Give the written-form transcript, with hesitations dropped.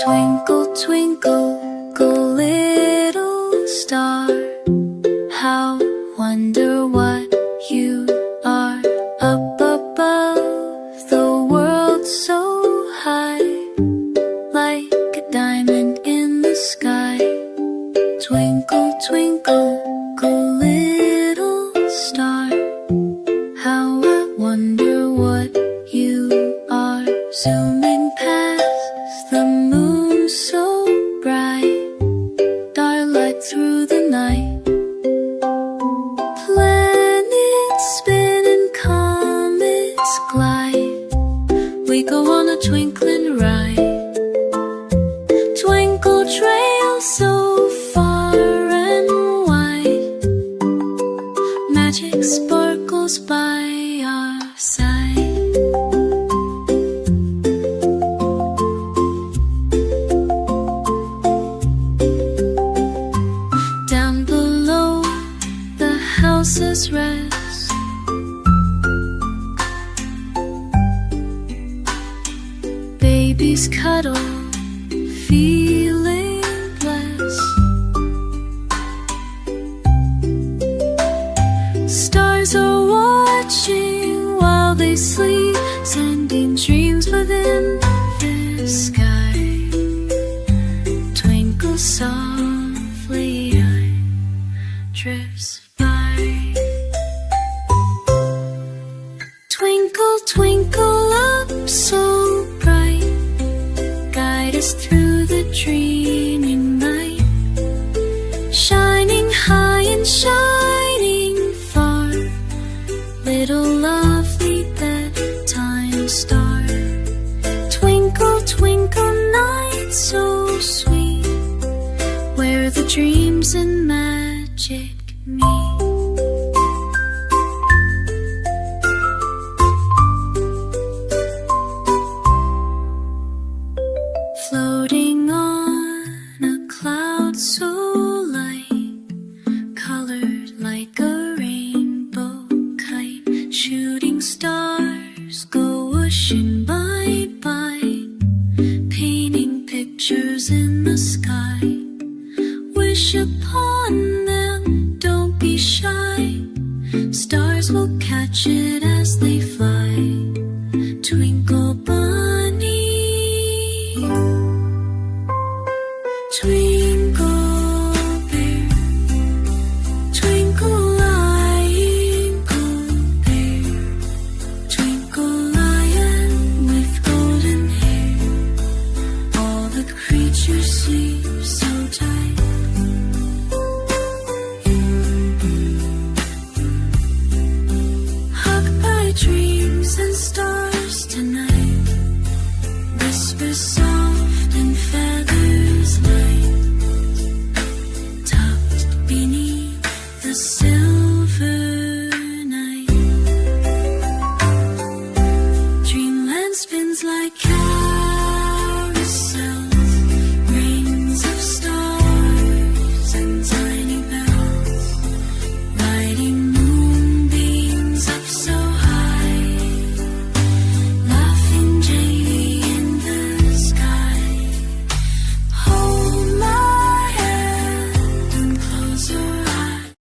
Twinkle, twinkle, little star, how wonder what you are. Up above the world so high, like a diamond in the sky. Twinkle, twinkle, little star, how I wonder what you are. Zooming past the moon so bright, starlight through the night. Planets spin and comets glide, we go on a twinkling ride. Twinkle trail so far and wide, magic sparkles by our side. Down below the houses rest, babies cuddle, feeling blessed. Stars are watching while they sleep, sending dreams within the sky. Twinkle softly, I drifts by. Twinkle, twinkle up so bright, guide us through the dreaming night. Shining high and shining far, little lovely bedtime star. Twinkle, twinkle, night so sweet, where the dreams and magic meet. Floating on a cloud so light, colored like a rainbow kite. Shooting stars go whooshing by, painting pictures in the sky. Wish upon them, don't be shy, stars will catch it as they fly. Twinkle bunny, twinkle bear, twinkle lying bear, twinkle lion with golden hair. All the creatures sleep so tight. Hug by dreams and stars tonight, whisper soft and feathers light, tucked beneath the silver